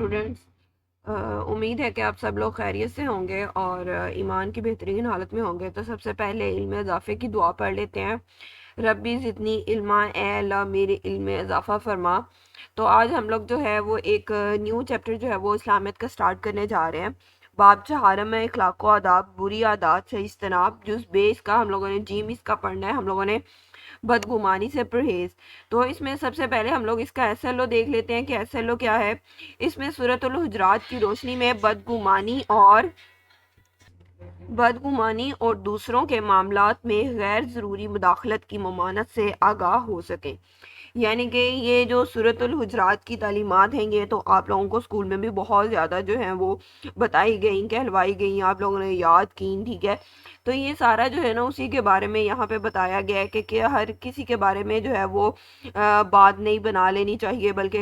Students, उम्मीद है कि आप सब लोग खैरियत से होंगे और ईमान की बेहतरीन हालत में होंगे। तो सबसे पहले इल्म इजाफे की दुआ पढ़ लेते हैं। रब्बी ज़िदनी इल्मा, ए अल्लाह मेरे इल्म में इजाफा फरमा। तो आज हम लोग जो है वो एक न्यू चैप्टर जो है वो इस्लामियत का स्टार्ट करने जा रहे हैं। बाब चहारम में इखलाक व आदाब, बुरी आदत से इज्तनाब, जुज़ बेस का हम लोगों ने जीम इसका पढ़ना है। हम लोगों ने बदगुमानी से परहेज। तो इसमें सबसे पहले हम लोग इसका एसएलओ देख लेते हैं कि एसएलओ क्या है। इसमें सूरतुल हुजरात की रोशनी में बदगुमानी और दूसरों के मामलात में गैर ज़रूरी मुदाखलत की ममानत से आगाह हो सकें। यानी कि ये जो सूरतुल हुजरात की तालीमात हैं, ये तो आप लोगों को स्कूल में भी बहुत ज़्यादा जो है वो बताई गई, कहलवाई गई, आप लोगों ने याद की, ठीक है। तो ये सारा जो है ना उसी के बारे में यहाँ पे बताया गया है कि हर किसी के बारे में जो है वो बात नहीं बना लेनी चाहिए, बल्कि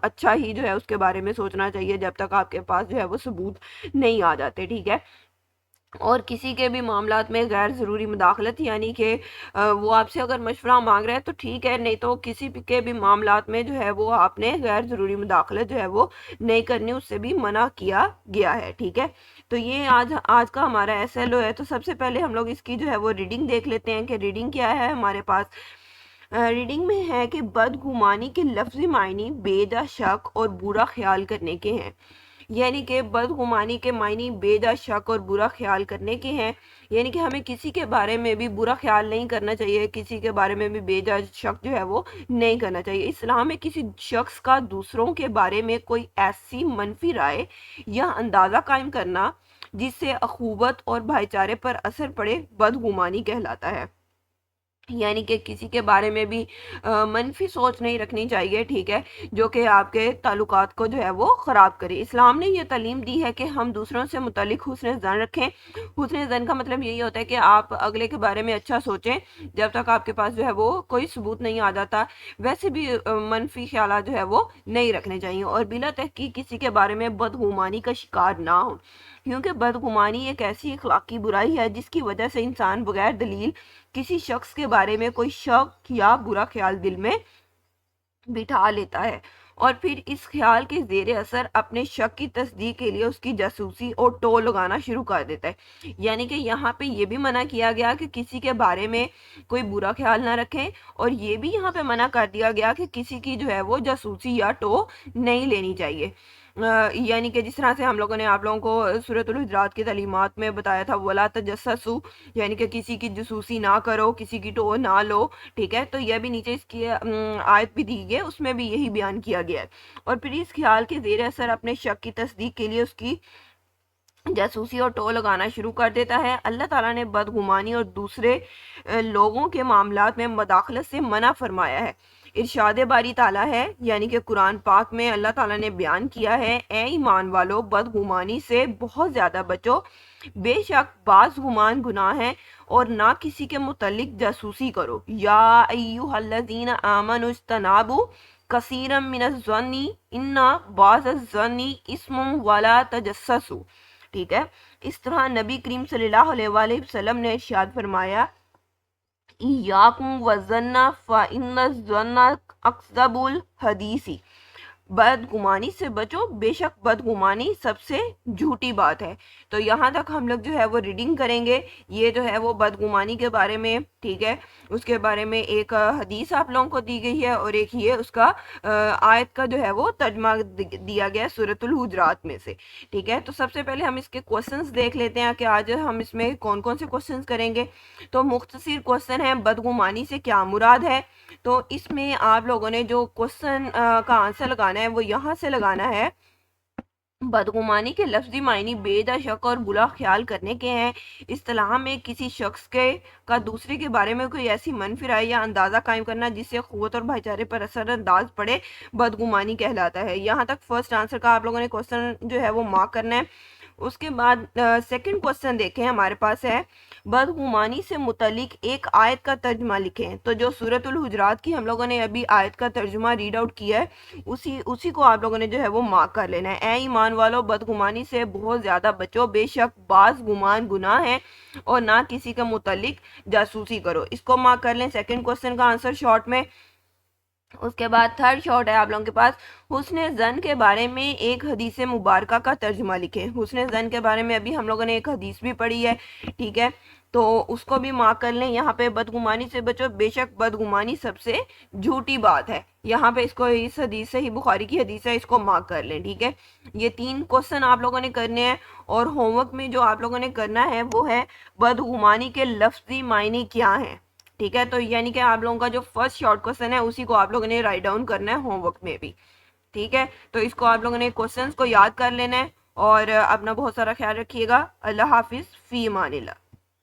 अच्छा ही जो है उसके बारे में सोचना चाहिए जब तक आपके पास जो है वो सबूत नहीं आ जाते, ठीक है। और किसी के भी मामलात में गैर ज़रूरी मुदाखलत, यानी कि वो आपसे अगर मशवरा मांग रहा है तो ठीक है, नहीं तो किसी के भी मामलात में जो है वो आपने गैर ज़रूरी मुदाखलत जो है वो नहीं करनी, उससे भी मना किया गया है, ठीक है। तो ये आज का हमारा एसएलओ है। तो सबसे पहले हम लोग इसकी जो है वो रीडिंग देख लेते हैं कि रीडिंग क्या है हमारे पास। रीडिंग में है कि बदगुमानी के लफ्ज़ी मायने बेजा शक और बुरा ख्याल करने के हैं। यानी कि बदगुमानी के मायने बेजा शक और बुरा ख्याल करने के हैं। यानी कि हमें किसी के बारे में भी बुरा ख्याल नहीं करना चाहिए, किसी के बारे में भी बेजा शक जो है वो नहीं करना चाहिए। इस्लाम में किसी शख्स का दूसरों के बारे में कोई ऐसी मनफी राय या अंदाज़ा कायम करना जिससे अखूबत और भाईचारे पर असर पड़े, बदगुमानी कहलाता है। यानी कि किसी के बारे में भी मनफी सोच नहीं रखनी चाहिए, ठीक है, जो कि आपके ताल्लुकात को जो है वो ख़राब करे। इस्लाम ने ये तालीम दी है कि हम दूसरों से मुतालिक हुस्न ज़न रखें। हुस्न ज़न का मतलब यही होता है कि आप अगले के बारे में अच्छा सोचें जब तक आपके पास जो है वो कोई सबूत नहीं आ जाता। वैसे भी मनफी ख्यालात जो है वो नहीं रखने चाहिए और बिला तहकीक किसी के बारे में बदगुमानी का शिकार ना हो, क्योंकि बदगुमानी एक ऐसी अखलाकी बुराई है जिसकी वजह से इंसान बगैर दलील किसी शख्स के बारे में कोई शक या बुरा ख्याल दिल में बिठा लेता है और फिर इस ख्याल के जेर असर अपने शक की तस्दीक के लिए उसकी जासूसी और टोल लगाना शुरू कर देता है। यानी कि यहाँ पे ये भी मना किया गया कि किसी के बारे में कोई बुरा ख्याल ना रखें, और ये भी यहाँ पे मना कर दिया गया कि किसी की जो है वो जासूसी या टो नहीं लेनी चाहिए। यानी कि जिस तरह से हम लोगों ने आप लोगों को सूरतुल हुजरात की तालीमात में बताया था, वला तजस्ससु, यानी कि किसी की जासूसी ना करो, किसी की टो ना लो, ठीक है। तो यह भी नीचे इसकी आयत भी दी गई है, उसमें भी यही बयान किया गया है। और फिर इस ख्याल के जेर असर अपने शक की तस्दीक के लिए उसकी जासूसी और टो लगाना शुरू कर देता है। अल्लाह ताला ने बदगुमानी और दूसरे लोगों के मामलात में मदाखलत से मना फरमाया है। इरशाद बारी ताला है, यानी कि कुरान पाक में अल्लाह ताला ने बयान किया है, ए ईमान वालो बदगुमानी से बहुत ज़्यादा बचो, बेशक बाज गुमान गुनाह है, और ना किसी के मुतल्लिक जासूसी करो। या अय्युहल्लज़ीना आमनु इज्तनाबू कसीरम मिनज़्ज़न्नी इन्ना बाज़-ज़न्नी इस्मुन वला तजस्ससू, ठीक है। इस तरह नबी करीम सल्लल्लाहु अलैहि वसल्लम ने इरशाद फरमाया, इय्याकुम वज़न्ना फ़इन्न ज़न्ना अक्ज़बुल हदीसी, बदगुमानी से बचो, बेशक बदगुमानी सबसे झूठी बात है। तो यहाँ तक हम लोग जो है वो रीडिंग करेंगे। ये जो है वो बदगुमानी के बारे में, ठीक है, उसके बारे में एक हदीस आप लोगों को दी गई है और एक ये उसका आयत का जो है वो तर्जमा दिया गया है सूरतुल हुजरात में से, ठीक है। तो सबसे पहले हम इसके क्वेश्चंस देख लेते हैं कि आज हम इसमें कौन कौन से क्वेश्चंस करेंगे। तो मुख्तसर क्वेश्चन है, बदगुमानी से क्या मुराद है। तो इसमें आप लोगों ने जो क्वेश्चन का आंसर लगाना है वो यहाँ से लगाना है। बदगुमानी के लफ्जी मायने बेजा शक और बुरा ख्याल करने के हैं। इस्तिलाह में किसी शख्स के का दूसरे के बारे में कोई ऐसी मनफी राय या अंदाज़ा कायम करना जिससे क़ुव्वत और भाईचारे पर असर अंदाज पड़े, बदगुमानी कहलाता है। यहाँ तक फर्स्ट आंसर का आप लोगों ने क्वेश्चन जो है वो मार्क करना है। उसके बाद सेकंड क्वेश्चन देखें, हमारे पास है, बदगुमानी से मुतलिक एक आयत का तर्जुमा लिखें। तो जो सूरतुल हुजरात की हम लोगों ने अभी आयत का तर्जुमा रीड आउट किया है, उसी को आप लोगों ने जो है वो मार्क कर लेना है। ए ईमान वालों, बदगुमानी से बहुत ज़्यादा बचो, बेशक बाज गुमान गुनाह है, और ना किसी के मुतलिक जासूसी करो। इसको मार्क कर लें। सेकंड क्वेश्चन का आंसर शॉर्ट में اس کے بعد تھرڈ شارٹ ہے آپ لوگوں کے پاس، حسن زن کے بارے میں ایک حدیث مبارکہ کا ترجمہ لکھیں۔ حسن زن کے بارے میں ابھی ہم لوگوں نے ایک حدیث بھی پڑھی ہے، ٹھیک ہے، تو اس کو بھی مارک کر لیں۔ یہاں پہ بدگمانی سے بچو، بے شک بدگمانی سب سے جھوٹی بات ہے، یہاں پہ اس کو اس حدیث سے ہی بخاری کی حدیث ہے، اس کو مارک کر لیں، ٹھیک ہے۔ یہ 3 کوسچن آپ لوگوں نے کرنے ہیں، اور ہوم ورک میں جو آپ لوگوں نے کرنا ہے وہ ہے بدگمانی کے لفظی معنی کیا ہیں، ٹھیک ہے۔ تو یعنی کہ آپ لوگوں کا جو فرسٹ شارٹ کوسچن ہے اسی کو آپ لوگوں نے رائٹ ڈاؤن کرنا ہے ہوم ورک میں بھی، ٹھیک ہے۔ تو اس کو آپ لوگوں نے کوسچنس کو یاد کر لینا ہے، اور اپنا بہت سارا خیال رکھیے گا۔ اللہ حافظ، فی امان اللہ۔